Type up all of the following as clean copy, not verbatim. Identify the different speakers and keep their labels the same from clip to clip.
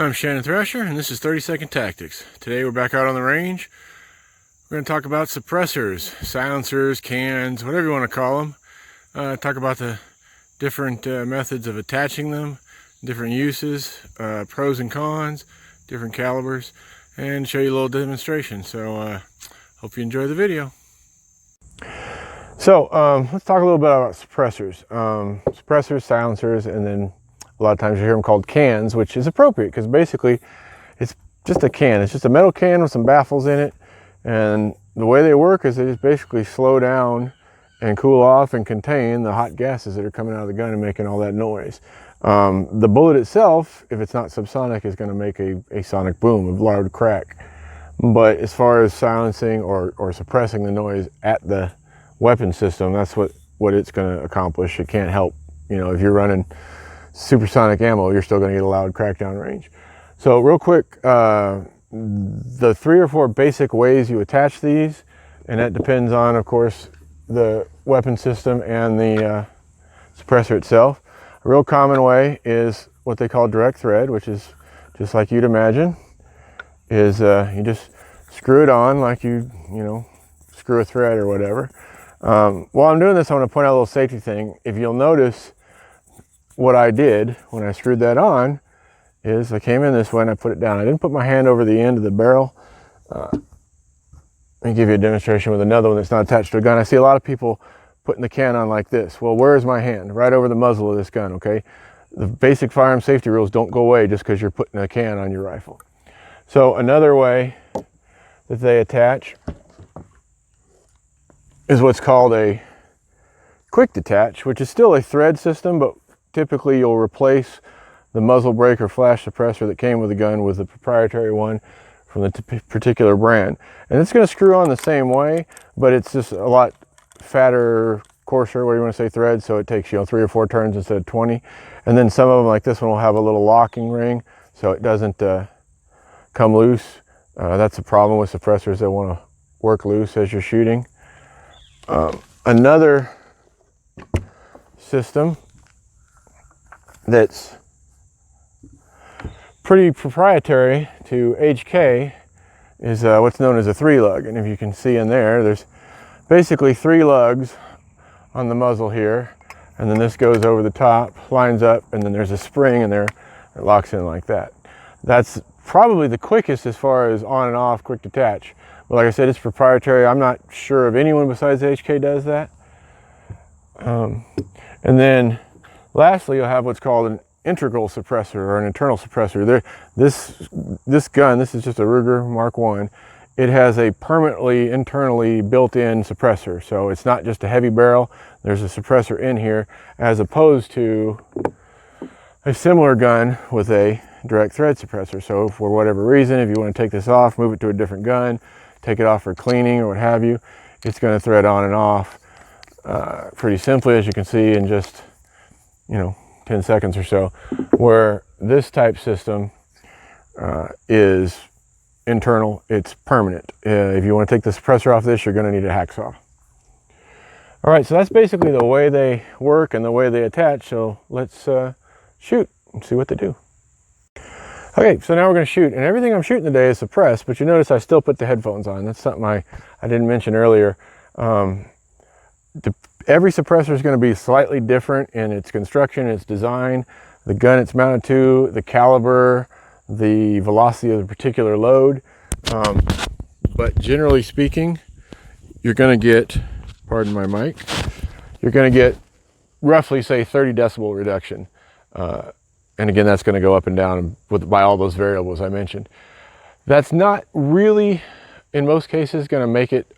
Speaker 1: I'm Shannon Thrasher, and this is 30-Second Tactics. Today we're back out on the range. We're going to talk about suppressors, silencers, cans, whatever you want to call them. Talk about the different methods of attaching them, different uses, pros and cons, different calibers, and show you a little demonstration. So hope you enjoy the video. So let's talk a little bit about suppressors. Suppressors, silencers, and then a lot of times you hear them called cans, which is appropriate because basically it's just a can. It's just a metal can with some baffles in it. And the way they work is they just basically slow down and cool off and contain the hot gases that are coming out of the gun and making all that noise. The bullet itself, if it's not subsonic, is going to make a sonic boom, a loud crack. But as far as silencing or suppressing the noise at the weapon system, that's what it's going to accomplish. It can't help. You know, if you're running supersonic ammo, you're still going to get a loud crackdown range. So real quick, the 3 or 4 basic ways you attach these, and that depends on, of course, the weapon system and the suppressor itself. A real common way is what they call direct thread, which is just like you'd imagine, is you just screw it on like you screw a thread or whatever. While I'm doing this, I want to point out a little safety thing. If you'll notice, what I did when I screwed that on is I came in this way and I put it down. I didn't put my hand over the end of the barrel. Let me give you a demonstration with another one that's not attached to a gun. I see a lot of people putting the can on like this. Well, where is my hand? Right over the muzzle of this gun, okay? The basic firearm safety rules don't go away just because you're putting a can on your rifle. So another way that they attach is what's called a quick detach, which is still a thread system, but typically you'll replace the muzzle brake or flash suppressor that came with the gun with a proprietary one from the particular brand. And it's going to screw on the same way, but it's just a lot fatter, coarser, what do you want to say, thread, so it takes 3 or 4 turns instead of 20. And then some of them, like this one, will have a little locking ring so it doesn't come loose. That's a problem with suppressors that want to work loose as you're shooting. Another system that's pretty proprietary to HK is what's known as a 3-lug. And if you can see in there's basically 3 lugs on the muzzle here, and then this goes over the top, lines up, and then there's a spring in there that locks in like that. That's probably the quickest as far as on and off quick detach. But like I said, it's proprietary. I'm not sure if anyone besides HK does that. And then lastly, you'll have what's called an integral suppressor or an internal suppressor. This gun, this is just a Ruger Mark I. It has a permanently internally built-in suppressor. So it's not just a heavy barrel. There's a suppressor in here, as opposed to a similar gun with a direct thread suppressor. So for whatever reason, if you want to take this off, move it to a different gun, take it off for cleaning or what have you, it's going to thread on and off pretty simply, as you can see in just 10 seconds or so, where this type system is internal, it's permanent. If you want to take the suppressor off this, you're going to need a hacksaw. All right, so that's basically the way they work and the way they attach. So let's shoot and see what they do. Okay, so now we're going to shoot, and everything I'm shooting today is suppressed, but you notice I still put the headphones on. That's something I didn't mention earlier. Every suppressor is going to be slightly different in its construction, its design, the gun it's mounted to, the caliber, the velocity of the particular load. But generally speaking, you're going to get, pardon my mic, you're going to get roughly, say, 30 decibel reduction. And again, that's going to go up and down by all those variables I mentioned. That's not really, in most cases, going to make it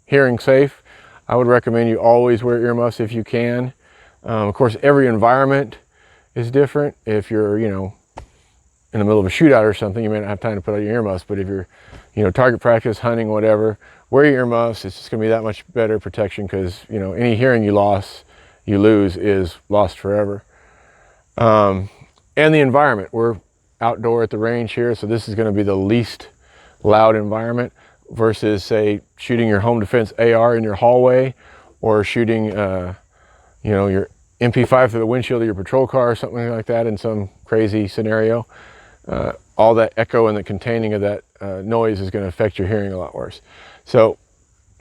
Speaker 1: hearing safe. I would recommend you always wear earmuffs if you can. Of course, every environment is different. If you're, in the middle of a shootout or something, you may not have time to put on your earmuffs, but if you're, target practice, hunting, whatever, wear your earmuffs. It's just going to be that much better protection because, any hearing you lose is lost forever. And the environment. We're outdoor at the range here, so this is going to be the least loud environment versus, say, shooting your home defense AR in your hallway or shooting, your MP5 through the windshield of your patrol car or something like that in some crazy scenario. all that echo and the containing of that noise is going to affect your hearing a lot worse. So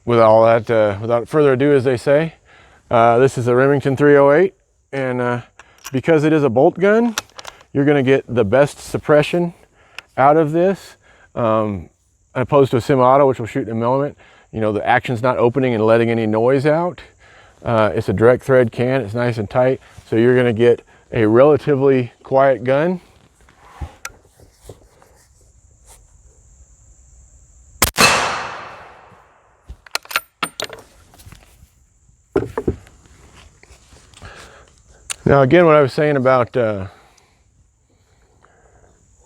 Speaker 1: with all that, without further ado, as they say, this is a Remington 308, and because it is a bolt gun, you're going to get the best suppression out of this, opposed to a semi-auto, which will shoot in a millimeter. You know, the action's not opening and letting any noise out. It's a direct thread can, it's nice and tight, so you're going to get a relatively quiet gun. Now again, what I was saying about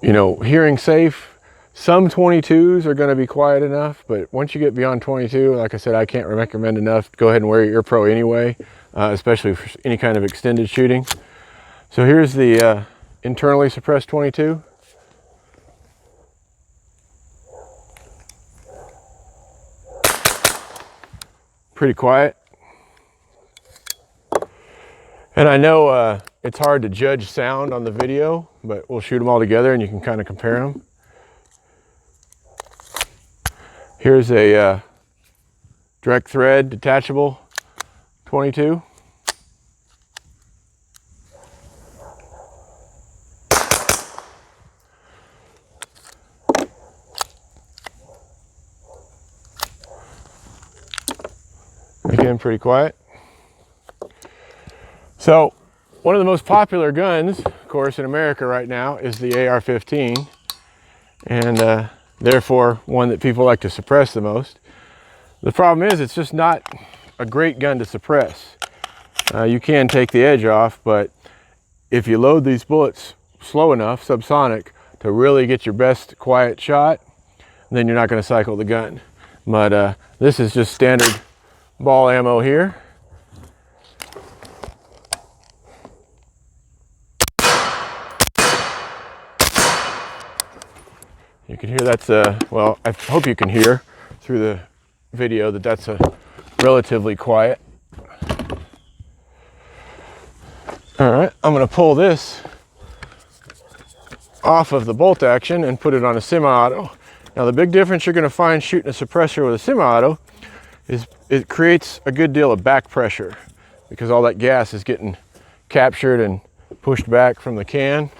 Speaker 1: you know, hearing safe, some 22s are going to be quiet enough, but once you get beyond 22, like I said, I can't recommend enough. Go ahead and wear your ear pro anyway, especially for any kind of extended shooting. So here's the internally suppressed 22. Pretty quiet. And I know it's hard to judge sound on the video, but we'll shoot them all together and you can kind of compare them. Here's a direct thread detachable 22. Again, pretty quiet. So one of the most popular guns, of course, in America right now is the AR-15, and therefore one that people like to suppress the most. The problem is it's just not a great gun to suppress. You can take the edge off, but if you load these bullets slow enough, subsonic, to really get your best quiet shot, then you're not going to cycle the gun. But this is just standard ball ammo here. You can hear that's well, I hope you can hear through the video that that's relatively quiet. All right, I'm going to pull this off of the bolt action and put it on a semi-auto. Now the big difference you're going to find shooting a suppressor with a semi-auto is it creates a good deal of back pressure because all that gas is getting captured and pushed back from the can.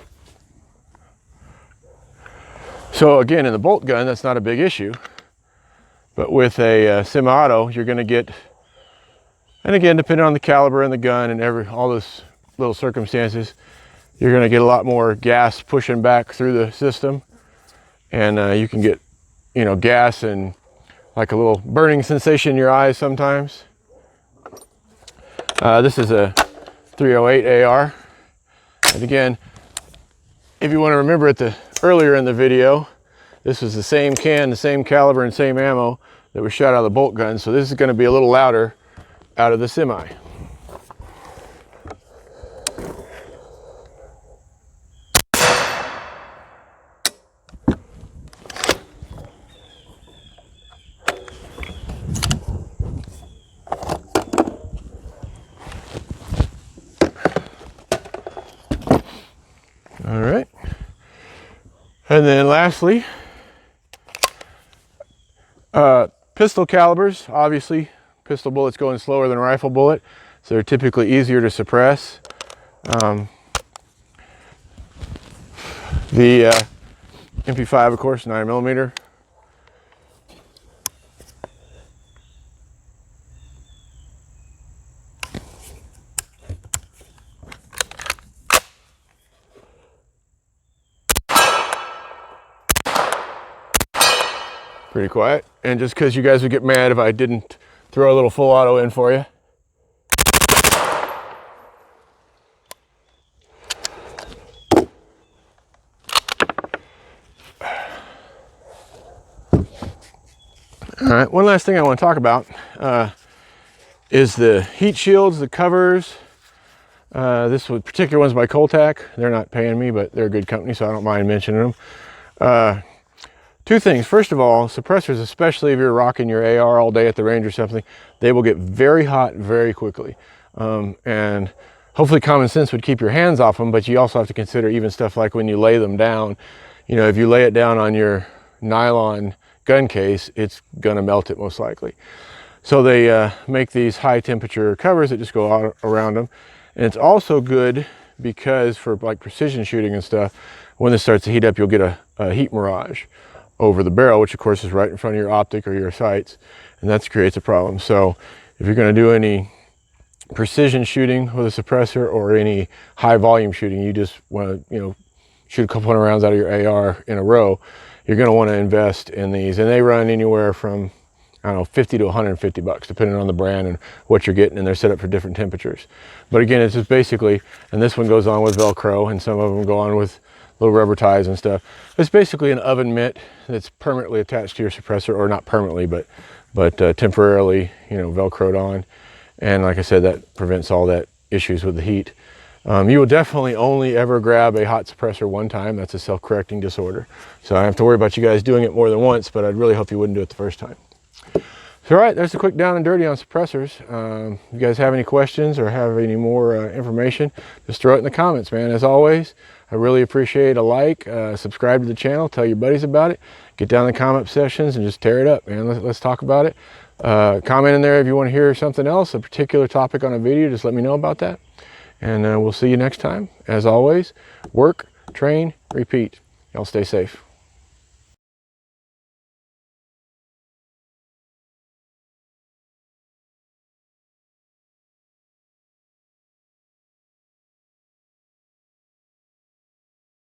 Speaker 1: So again, in the bolt gun, that's not a big issue. But with a semi-auto, you're going to get, and again, depending on the caliber and the gun and all those little circumstances, you're going to get a lot more gas pushing back through the system. And you can get, you know, gas and like a little burning sensation in your eyes sometimes. This is a 308 AR. And again, if you want to remember it, earlier in the video, this was the same can, the same caliber and same ammo that was shot out of the bolt gun. So this is going to be a little louder out of the semi. All right. And then lastly, pistol calibers. Obviously, pistol bullets going slower than a rifle bullet, so they're typically easier to suppress. The MP5, of course, 9mm. Pretty quiet. And just because you guys would get mad if I didn't throw a little full auto in for you. All right, one last thing I want to talk about is the heat shields, the covers. This particular one's by Coltac. They're not paying me, but they're a good company, so I don't mind mentioning them. Two things. First of all, suppressors, especially if you're rocking your AR all day at the range or something, they will get very hot very quickly. And hopefully common sense would keep your hands off them, but you also have to consider even stuff like when you lay them down, you know, if you lay it down on your nylon gun case, it's gonna melt it most likely. So they make these high temperature covers that just go out around them. And it's also good because for like precision shooting and stuff, when this starts to heat up, you'll get a heat mirage over the barrel, which of course is right in front of your optic or your sights, and that creates a problem. So if you're gonna do any precision shooting with a suppressor or any high volume shooting, you just wanna, you know, shoot a couple hundred rounds out of your AR in a row, you're gonna wanna invest in these. And they run anywhere from, I don't know, 50 to 150 bucks, depending on the brand and what you're getting, and they're set up for different temperatures. But again, it's just basically, and this one goes on with Velcro, and some of them go on with little rubber ties and stuff. It's basically an oven mitt that's permanently attached to your suppressor, or not permanently, but temporarily, you know, Velcroed on. And like I said, that prevents all that issues with the heat. You will definitely only ever grab a hot suppressor one time. That's a self-correcting disorder. So I don't have to worry about you guys doing it more than once, but I'd really hope you wouldn't do it the first time. So all right, there's a quick down and dirty on suppressors. If you guys have any questions or have any more information, just throw it in the comments, man. As always, I really appreciate a like, subscribe to the channel, tell your buddies about it, get down in the comment sections and just tear it up, man. Let's talk about it. Comment in there if you want to hear something else, a particular topic on a video, just let me know about that. And we'll see you next time. As always, work, train, repeat. Y'all stay safe.